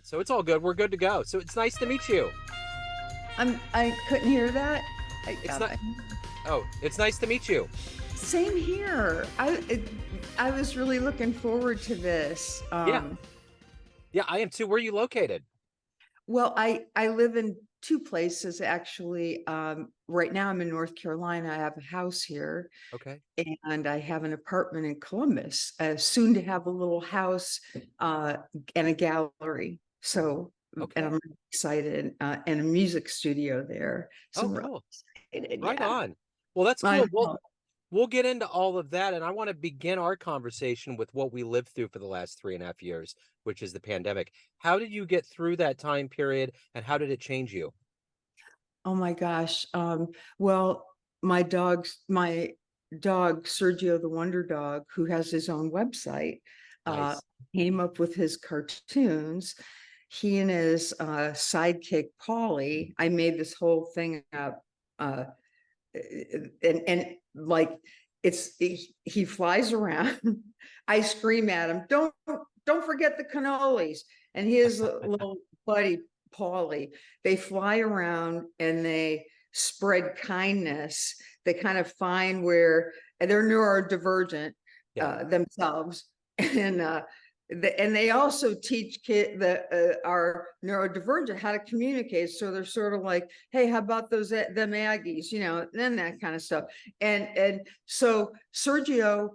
So it's all good. We're good to go. So it's nice to meet you. I couldn't hear that. I It's got not. that. Oh, it's nice to meet you. Same here. I was really looking forward to this. Yeah. Yeah, I am too. Where are you located? Well, I live in two places actually. Right now I'm in North Carolina. I have a house here, Okay. and I have an apartment in Columbus. Soon to have a little house uh, and a gallery. So, and Okay. I'm excited, and a music studio there. So Oh, I'm really cool. excited. Right Yeah, on. Well, that's I cool. know. We'll get into all of that, and I want to begin our conversation with what we lived through for the last 3.5 years, which is the pandemic. How did you get through that time period, and how did it change you? Oh my gosh. Well, my dog, Sergio the Wonder Dog, who has his own website, uh, Nice. came up with his cartoons. He and his sidekick, Polly, I made this whole thing up. Uh, and like he flies around. I scream at him, don't forget the cannolis. And his little buddy Paulie, they fly around and they spread kindness. They kind of find where, and they're neurodivergent Yeah. themselves. And they also teach our neurodivergent how to communicate. So they're sort of like, hey, how about them Aggies, then that kind of stuff. And so Sergio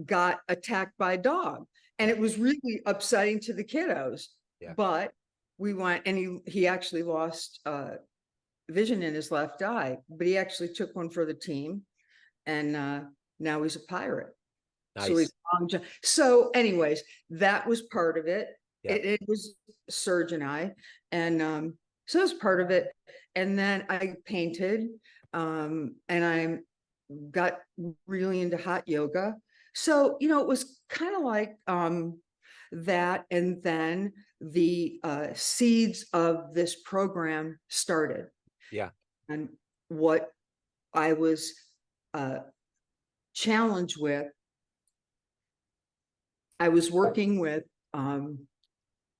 got attacked by a dog, and Yeah. it was really upsetting to the kiddos. Yeah. But we went, and he actually lost vision in his left eye, but he actually took one for the team, and now he's a pirate. So he's Nice. so anyways, that was part of it. Yeah. It was Serge and I, and so it was part of it. And then I painted, and I got really into hot yoga. So, it was kind of like that. And then the seeds of this program started. Yeah. And what I was uh, challenged with, I was working with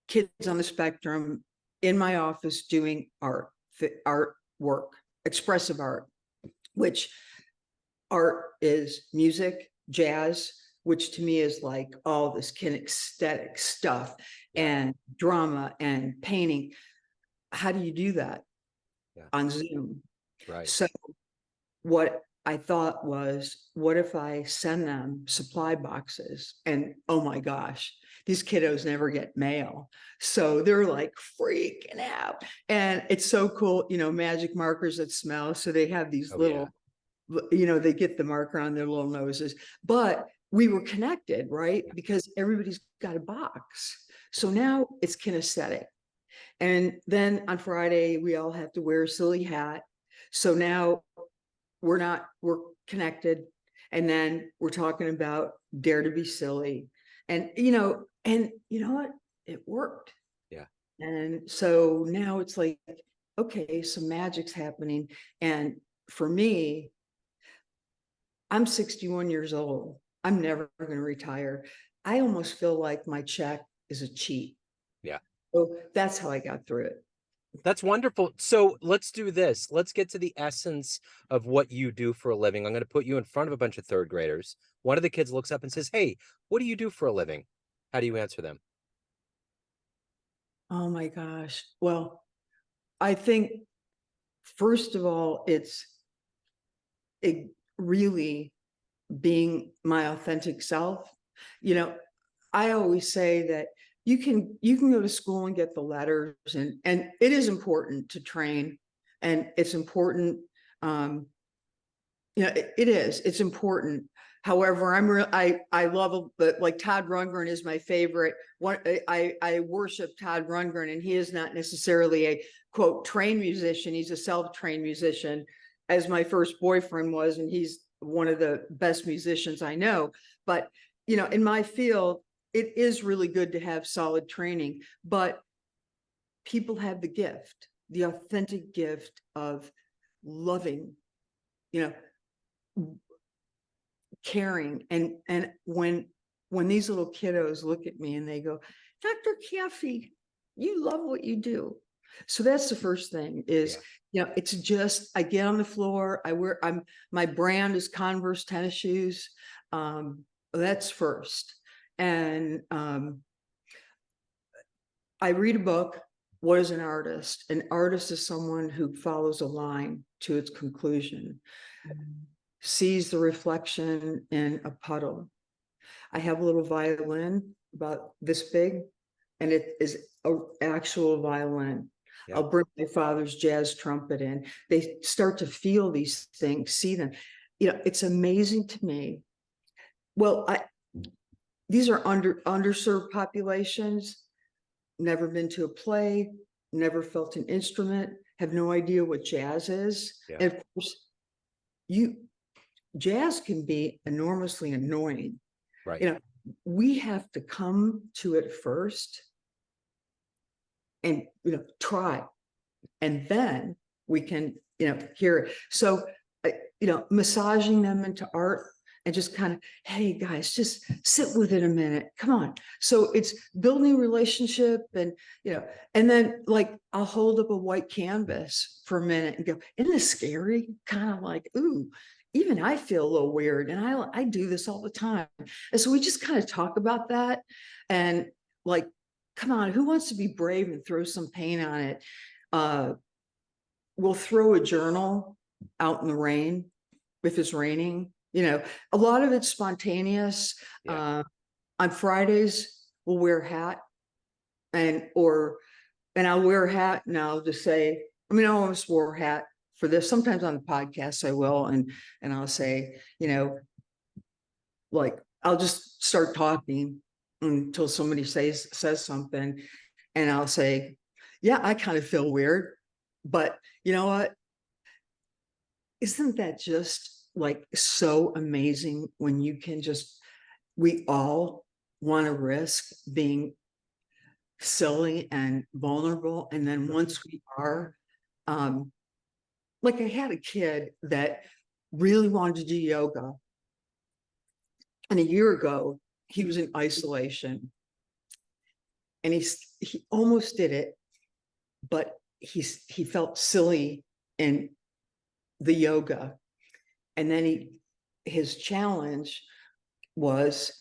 kids on the spectrum in my office doing art work, expressive art, which art is music, jazz, which to me is like all this kinesthetic stuff, Yeah. and drama and painting. How do you do that Yeah. on Zoom? Right. So what I thought was, what if I send them supply boxes? And oh my gosh, these kiddos never get mail. So they're like freaking out. And it's so cool, magic markers that smell. So they have these Oh, yeah. little, they get the marker on their little noses. But we were connected, right? Yeah. Because everybody's got a box. So now it's kinesthetic. And then on Friday, we all have to wear a silly hat. So now we're connected. And then we're talking about dare to be silly. And what? It worked. Yeah. And so now it's like, okay, some magic's happening. And for me, I'm 61 years old. I'm never going to retire. I almost feel like my check is a cheat. Yeah. So that's how I got through it. That's wonderful. So let's do this. Let's get to the essence of what you do for a living. I'm going to put you in front of a bunch of third graders. One of the kids looks up and says, "Hey, what do you do for a living?" How do you answer them? Oh my gosh. Well, I think first of all, it really being my authentic self. You know, I always say that you can go to school and get the letters, and it is important to train, and it's important. Um, it's important. However, I love, but like Todd Rundgren is my favorite one. I worship Todd Rundgren, and he is not necessarily a quote trained musician. He's a self-trained musician, as my first boyfriend was, and he's one of the best musicians I know. But in my field, it is really good to have solid training, but people have the authentic gift of loving, you know, caring. And when these little kiddos look at me and they go, Dr. Caffey, you love what you do. So that's the first thing is, Yeah. it's just, I get on the floor, my brand is Converse tennis shoes. That's first. And I read a book. What is an artist? An artist is someone who follows a line to its conclusion, sees the reflection in a puddle. I have a little violin about this big, and it is an actual violin. Yeah. I'll bring my father's jazz trumpet in. They start to feel these things, see them. It's amazing to me. Well, these are underserved populations. Never been to a play, never felt an instrument, have no idea what jazz is. Yeah. And of course, jazz can be enormously annoying. Right. We have to come to it first and try, and then we can hear it. So massaging them into art and just kind of, hey guys, just sit with it a minute, come on. So it's building relationship, and and then like I'll hold up a white canvas for a minute and go, isn't this scary? Kind of like, ooh, even I feel a little weird, and I do this all the time. And so we just kind of talk about that, and like, come on, who wants to be brave and throw some paint on it? We'll throw a journal out in the rain if it's raining. A lot of it's spontaneous. Yeah. On Fridays, we'll wear a hat, and I'll wear a hat, and I'll just say, I almost wore a hat for this. Sometimes on the podcast I will, and I'll say, like I'll just start talking until somebody says something, and I'll say, yeah, I kind of feel weird, but you know what? Isn't that just like so amazing when you can just, we all want to risk being silly and vulnerable. And then once we are, like I had a kid that really wanted to do yoga. And a year ago, he was in isolation, and he almost did it, but he felt silly in the yoga. And then his challenge was,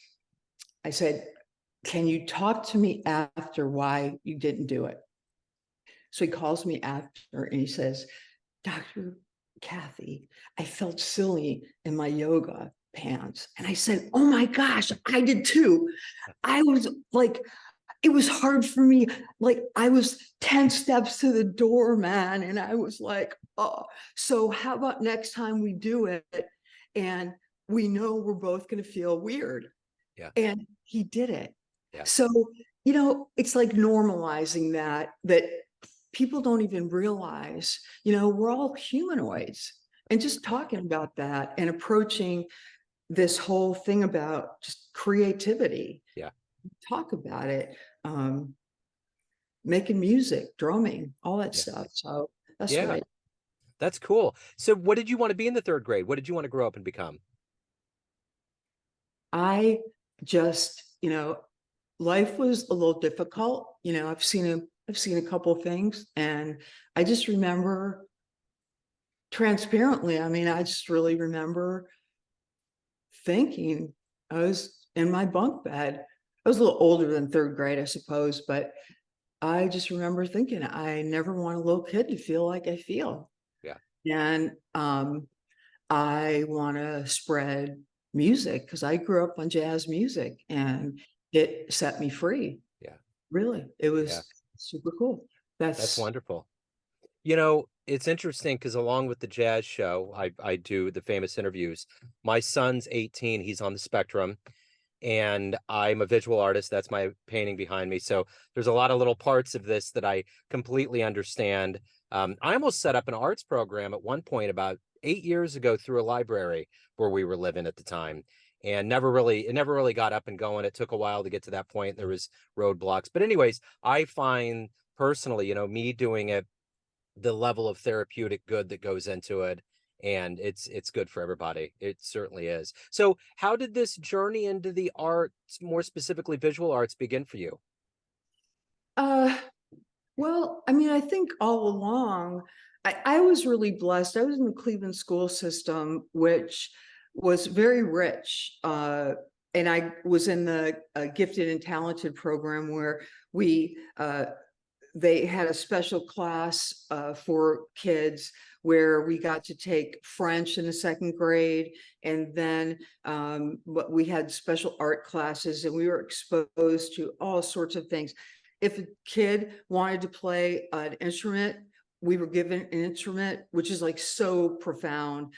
I said, can you talk to me after why you didn't do it? So he calls me after and he says, Dr. Kathy, I felt silly in my yoga pants. And I said, oh my gosh, I did too. I was like, it was hard for me. Like I was 10 steps to the door, man. And I was like, oh, so how about next time we do it? And we know we're both going to feel weird. Yeah. And he did it. Yeah. So, it's like normalizing that people don't even realize, we're all humanoids, and just talking about that and approaching this whole thing about just creativity. Yeah. Talk about it. Making music, drumming, all that stuff. So that's Yeah. right. That's cool. So what did you want to be in the third grade? What did you want to grow up and become? I just, life was a little difficult. I've seen a couple of things, and I just remember transparently. I just really remember thinking I was in my bunk bed. I was a little older than third grade, I suppose, but I just remember thinking, I never want a little kid to feel like I feel. Yeah. And I want to spread music because I grew up on jazz music, and it set me free. Yeah. Really, it was super cool. That's wonderful. It's interesting because along with the jazz show, I do the famous interviews. My son's 18, he's on the spectrum, and I'm a visual artist. That's my painting behind me. So there's a lot of little parts of this that I completely understand. I almost set up an arts program at one point about 8 years ago through a library where we were living at the time, and it never really got up and going. It took a while to get to that point. There was roadblocks. But anyways, I find personally, me doing it, the level of therapeutic good that goes into it, and it's good for everybody. It certainly is. So how did this journey into the arts, more specifically visual arts, begin for you? Well, I mean, I think all along, I was really blessed. I was in the Cleveland school system, which was very rich. And I was in the gifted and talented program where we they had a special class for kids where we got to take French in the second grade. And then we had special art classes, and we were exposed to all sorts of things. If a kid wanted to play an instrument, we were given an instrument, which is like so profound.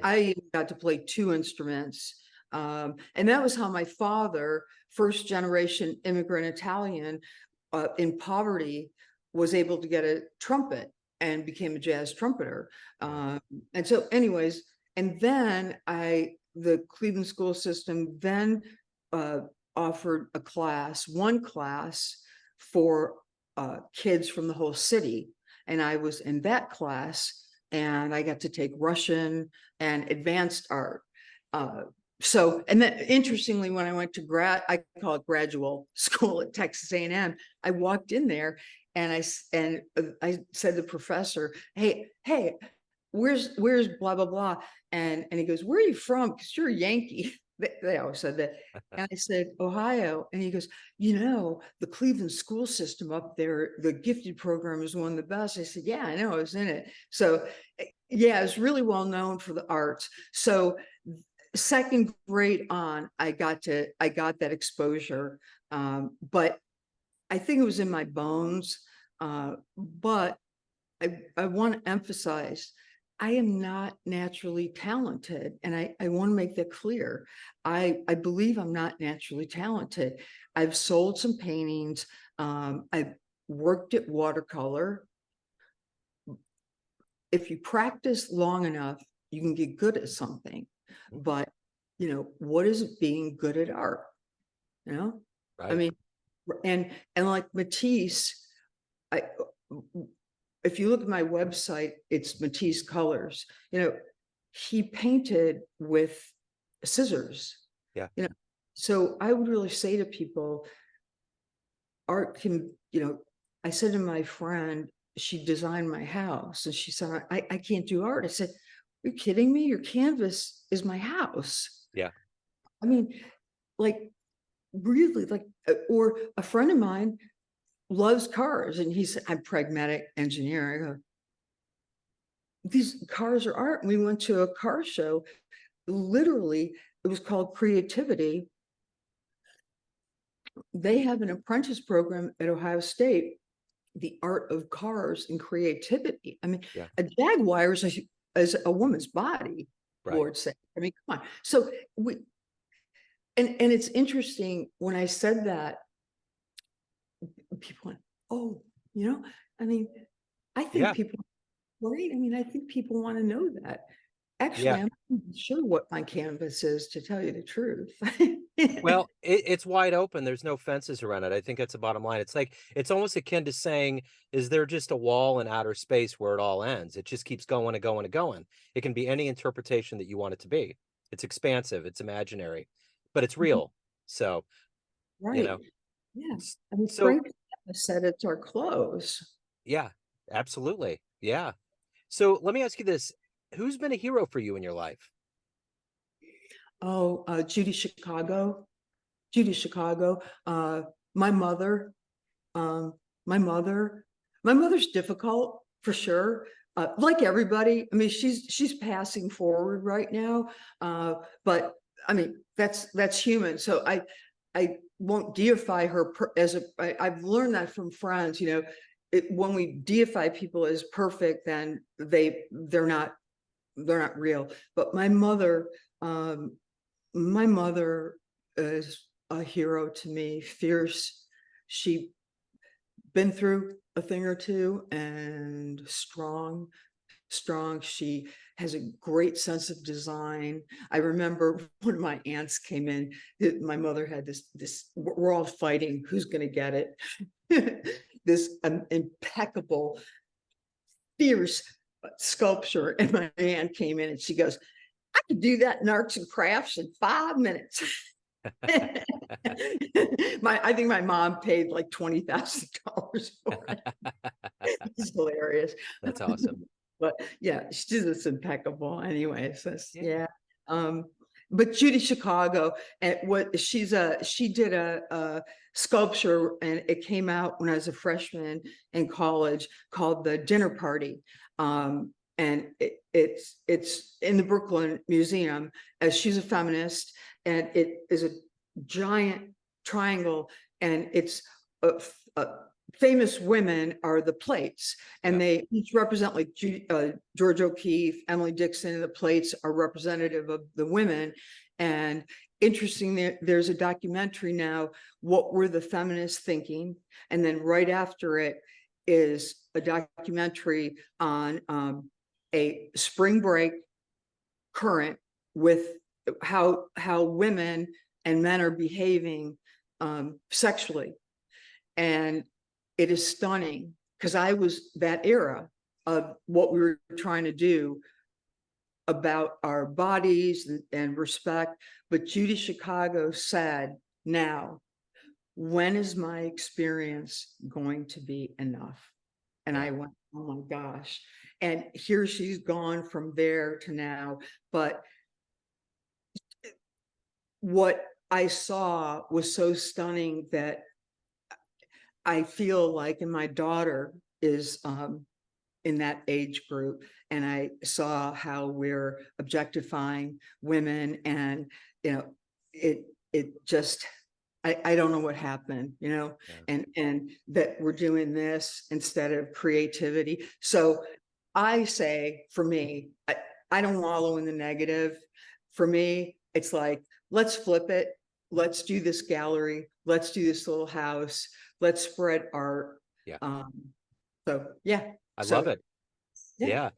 I even got to play two instruments. And that was how my father, first generation immigrant Italian, in poverty, was able to get a trumpet and became a jazz trumpeter. And so anyways, and then the Cleveland school system then offered one class for kids from the whole city. And I was in that class, and I got to take Russian and advanced art. So, and then interestingly, when I went to I call it graduate school at Texas A&M, I walked in there and I said to the professor, hey, where's blah, blah, blah. And he goes, where are you from? Because you're a Yankee. They always said that. And I said, Ohio. And he goes, the Cleveland school system up there, the gifted program is one of the best. I said, yeah, I know, I was in it. So yeah, it's really well known for the arts. So second grade on, I got that exposure. But I think it was in my bones. But I want to emphasize, I am not naturally talented. And I want to make that clear. I believe I'm not naturally talented. I've sold some paintings. I've worked at watercolor. If you practice long enough, you can get good at something. But, what is it being good at art? I Right. mean, and like Matisse, if you look at my website, it's Matisse Colors. He painted with scissors. Yeah. So I would really say to people, art can, I said to my friend, she designed my house, and she said, I can't do art. I said, are you kidding me? Your canvas is my house. Yeah. I mean, like, really, like, or a friend of mine loves cars, and he said, I'm pragmatic engineer. I go, these cars are art. And we went to a car show. Literally, it was called Creativity. They have an apprentice program at Ohio State, the art of cars and creativity. I mean, Yeah. a Jaguar is a woman's body, Right. Lord say. I mean, come on. So and it's interesting when I said that, people went, oh, I mean, I think Yeah. people, right? I mean, I think people want to know that. Actually, Yeah. I'm not sure what my canvas is, to tell you the truth. Well, it's wide open. There's no fences around it. I think that's the bottom line. It's almost akin to saying, is there just a wall in outer space where it all ends? It just keeps going and going and going. It can be any interpretation that you want it to be. It's expansive, it's imaginary, but it's real. So, Right. Yeah. I mean, so Frank said it's our clothes. yeah, absolutely. Yeah. So let me ask you this. Who's been a hero for you in your life? Oh, Judy Chicago. My mother. My mother's difficult for sure. Like everybody. I mean, she's passing forward right now. But I mean, that's human. So I won't deify her I've learned that from friends. When we deify people as perfect, then they're not real. But my mother is a hero to me. Fierce. She been through a thing or two, and strong. She has a great sense of design. I remember when my aunts came in, my mother had this, we're all fighting who's going to get it. This impeccable, fierce sculpture. And my aunt came in and she goes, I could do that in arts and crafts in 5 minutes. I think my mom paid like $20,000 for it. hilarious. That's awesome. But yeah, she's just impeccable anyway. So Yeah. yeah. But Judy Chicago, and she did a sculpture, and it came out when I was a freshman in college, called The Dinner Party. And it's in the Brooklyn Museum, as she's a feminist, and it is a giant triangle, and it's famous women are the plates, and they each represent, like George O'Keeffe, Emily Dixon. The plates are representative of the women. And interesting, there's a documentary now, What Were the Feminists Thinking? And then right after it is a documentary on a spring break current with how women and men are behaving sexually. And it is stunning, because I was that era of what we were trying to do about our bodies and respect. But Judy Chicago said, now, when is my experience going to be enough? And I went, oh my gosh. And here she's gone from there to now. But what I saw was so stunning that I feel like, and my daughter is in that age group, and I saw how we're objectifying women, and it just, I don't know what happened, and that we're doing this instead of creativity. So I say, for me, I don't wallow in the negative. For me, it's like, let's flip it. Let's do this gallery. Let's do this little house. Let's spread art. Yeah. So yeah. I love it. Yeah.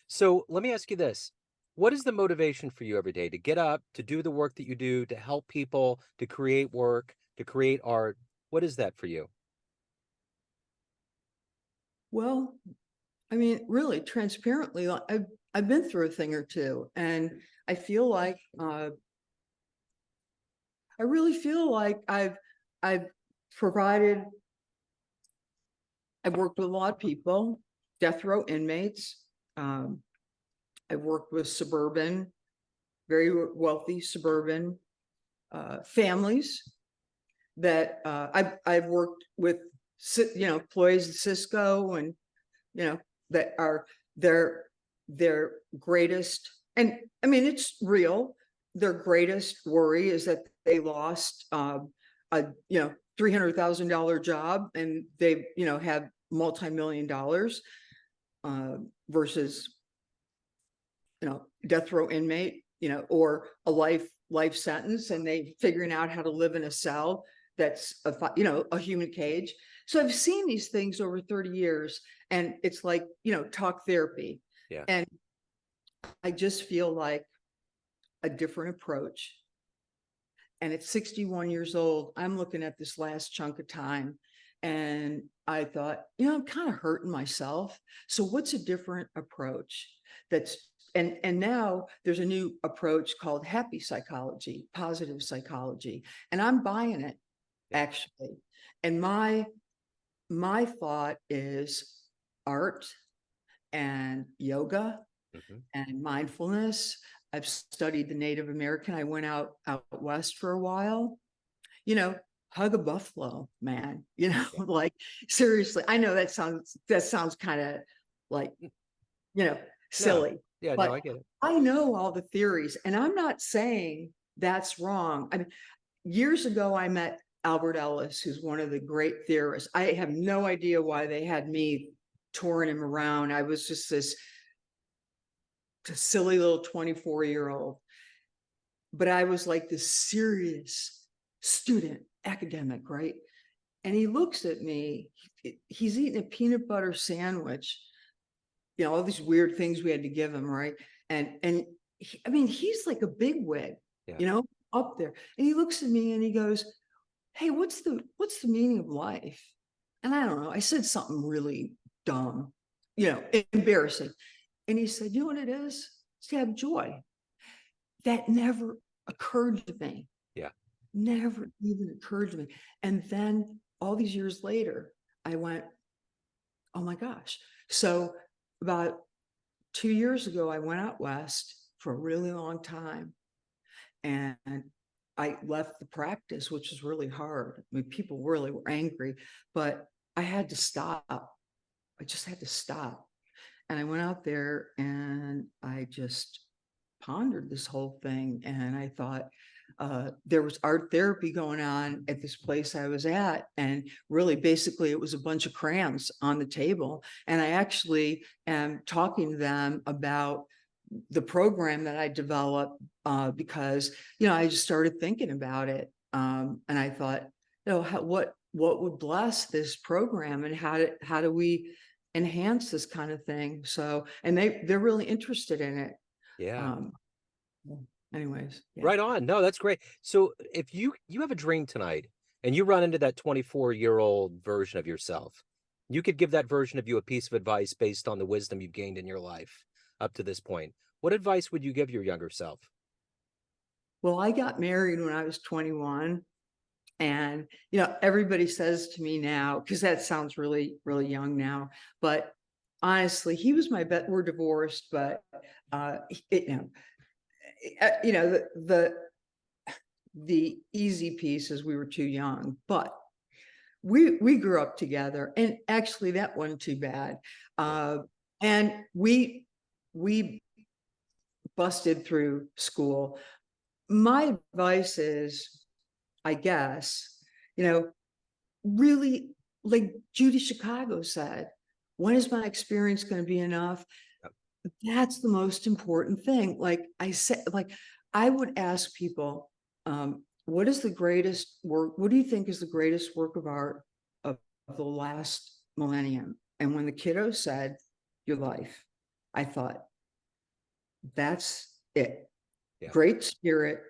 So let me ask you this. What is the motivation for you every day to get up, to do the work that you do, to help people, to create work, to create art? What is that for you? Well, I mean, really, transparently, I've been through a thing or two, and I feel like I really feel like I've provided. I've worked with a lot of people, death row inmates. I've worked with very wealthy suburban families that I've worked with, employees at Cisco, and that are their greatest, and I mean, it's real. Their greatest worry is that they lost a $300,000 job, and they have multi-million dollars versus death row inmate, or a life sentence, and they figuring out how to live in a cell that's a human cage. So I've seen these things over 30 years, and it's like, talk therapy. Yeah. And I just feel like a different approach. And at 61 years old, I'm looking at this last chunk of time, and I thought, I'm kind of hurting myself. So what's a different approach? And now there's a new approach called happy psychology, positive psychology, and I'm buying it, actually. And my thought is art and yoga and mindfulness. I've studied the Native American. I went out west for a while, hug a buffalo, man, like, seriously. I know that sounds kind of like, silly. No. Yeah, but no, I get it. I know all the theories, and I'm not saying that's wrong. I mean, years ago, I met Albert Ellis, who's one of the great theorists. I have no idea why they had me touring him around. I was just this silly little 24-year-old, but I was like this serious student, academic, right? And he looks at me, he's eating a peanut butter sandwich, all these weird things we had to give him, right? And I mean, he's like a bigwig, up there. And he looks at me and he goes, hey, what's the meaning of life? And I don't know, I said something really dumb, embarrassing. And he said, you know what it is? It's to have joy. That never occurred to me. Yeah. Never even occurred to me. And then all these years later, I went, oh my gosh. So about 2 years ago, I went out west for a really long time, and I left the practice, which was really hard. I mean, people really were angry, but I had to stop. I just had to stop. And I went out there and I just pondered this whole thing. And I thought, there was art therapy going on at this place I was at. And really, basically, it was a bunch of crayons on the table. And I actually am talking to them about the program that I developed, because, I just started thinking about it. And I thought, what would bless this program, and how do we enhance this kind of thing? So, and they're really interested in it. Yeah. Um, Anyways, yeah. Right on. No, that's great. So if you have a dream tonight and you run into that 24-year-old version of yourself, you could give that version of you a piece of advice based on the wisdom you've gained in your life up to this point. What advice would you give your younger self? Well, I got married when I was 21. And, everybody says to me now, because that sounds really, really young now, but honestly, he was my bet. We're divorced, but, the easy piece is we were too young, but we grew up together, and actually that wasn't too bad. And we busted through school. My advice is, I guess, really, like Judy Chicago said, when is my experience going to be enough? That's the most important thing. Like I said, like I would ask people, what is the greatest work? What do you think is the greatest work of art of the last millennium? And when the kiddo said, your life, I thought, that's it. Yeah. Great spirit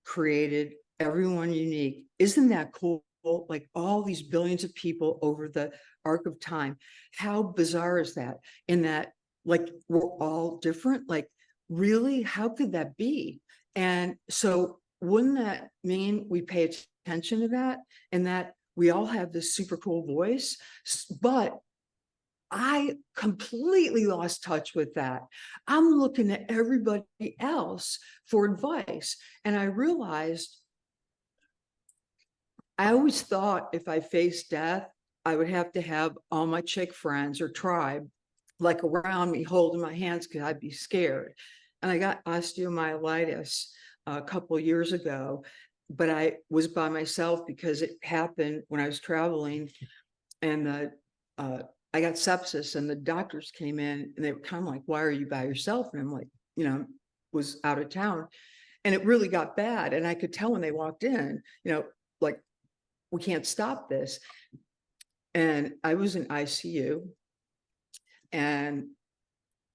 created everyone unique. Isn't that cool? Like all these billions of people over the arc of time. How bizarre is that? In that, like, we're all different. Like, really, how could that be? And so, wouldn't that mean we pay attention to that, and that we all have this super cool voice? But I completely lost touch with that. I'm looking at everybody else for advice. And I realized, I always thought if I faced death, I would have to have all my chick friends or tribe like around me holding my hands, because I'd be scared. And I got osteomyelitis a couple of years ago, but I was by myself because it happened when I was traveling. And I got sepsis, and the doctors came in and they were kind of like, why are you by yourself? And I'm like, was out of town, and it really got bad. And I could tell when they walked in, like, we can't stop this. And I was in ICU, and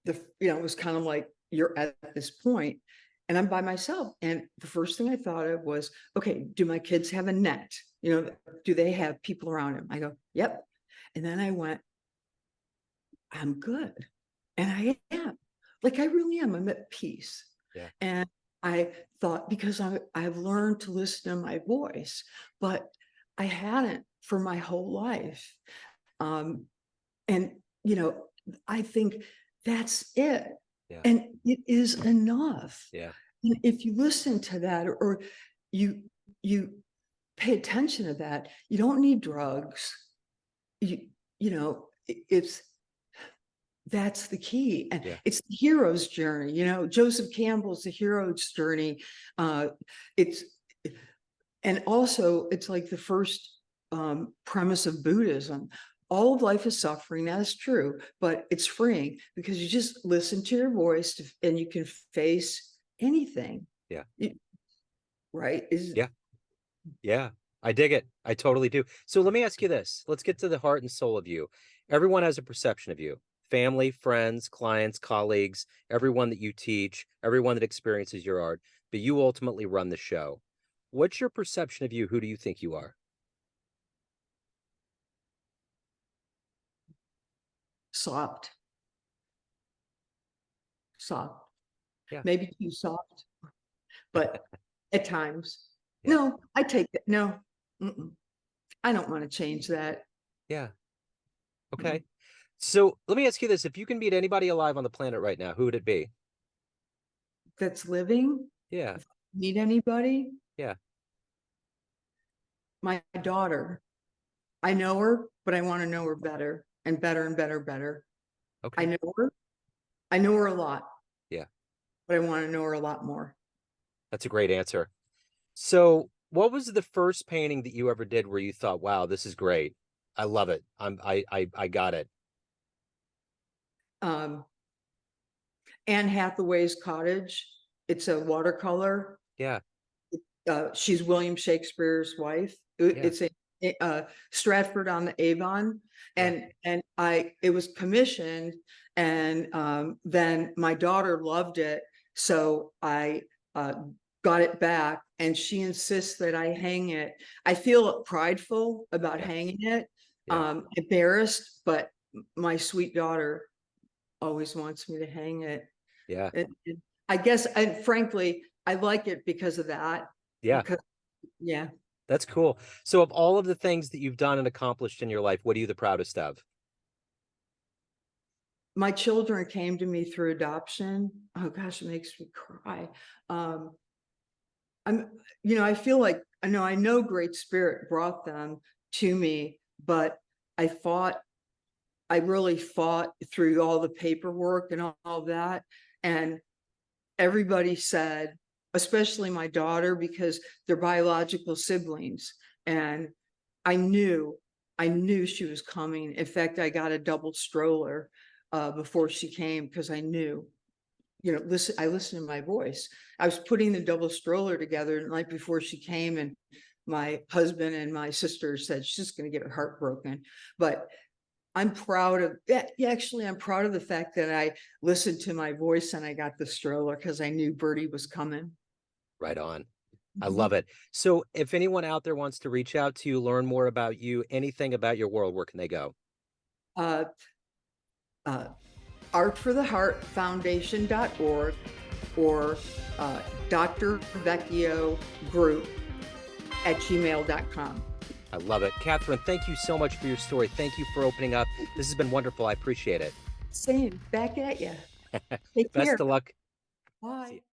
it was kind of like, you're at this point and I'm by myself. And the first thing I thought of was, okay, do my kids have a net? Do they have people around them? I go, yep. And then I went, I'm good. And I am. Like, I really am. I'm at peace. Yeah. And I thought, because I've learned to listen to my voice, but I hadn't for my whole life. And, I think that's it. Yeah. And it is enough. Yeah. And if you listen to that, or you pay attention to that, you don't need drugs. It's that's the key. And Yeah. it's the hero's journey. Joseph Campbell's The Hero's Journey. It's And also, it's like the first premise of Buddhism. All of life is suffering. That is true, but it's freeing, because you just listen to your voice and you can face anything. Yeah. Right? Yeah. Yeah. I dig it. I totally do. So let me ask you this. Let's get to the heart and soul of you. Everyone has a perception of you. Family, friends, clients, colleagues, everyone that you teach, everyone that experiences your art, but you ultimately run the show. What's your perception of you? Who do you think you are? Soft. Yeah. Maybe too soft, but at times. Yeah. No, I take it. No, I don't want to change that. Yeah. Okay. So let me ask you this. If you can meet anybody alive on the planet right now, who would it be? That's living. Yeah. Meet anybody? Yeah. My daughter. I know her, but I want to know her better and better and better, better. I Okay. know her. I know her a lot, Yeah. but I want to know her a lot more. That's a great answer. So what was the first painting that you ever did where you thought, wow, this is great. I love it. I got it. Um, Anne Hathaway's Cottage. It's a watercolor. Yeah. She's William Shakespeare's wife. Yeah. It's a Stratford on the Avon, Yeah. and it was commissioned, and then my daughter loved it, so I got it back, and she insists that I hang it. I feel prideful about Yeah. hanging it, Yeah. embarrassed, but my sweet daughter always wants me to hang it. Yeah. I guess, and frankly, I like it because of that. Yeah. Because, yeah, That's cool. So of all of the things that you've done and accomplished in your life, what are you the proudest of? my children came to me through adoption. Oh gosh, it makes me cry. Um, I'm, I feel like I know Great Spirit brought them to me, but I fought, I really fought through all the paperwork and all that. And everybody said, especially my daughter, because they're biological siblings. And I knew, I knew she was coming. In fact, I got a double stroller before she came because I knew, listen, I listened to my voice. I was putting the double stroller together the night before she came, and my husband and my sister said she's just going to get her heart broken. But I'm proud of that. Yeah, actually, I'm proud of the fact that I listened to my voice and I got the stroller because I knew Birdie was coming. Right on. I Mhm. love it. So if anyone out there wants to reach out to you, learn more about you, anything about your world, where can they go? Uh, uh, artfortheheartfoundation.org or Dr. Vecchio Group at gmail.com. I love it. Kathryn, thank you so much for your story. Thank you for opening up. This has been wonderful. I appreciate it. Same, back at you. Take care. Best of luck. Bye.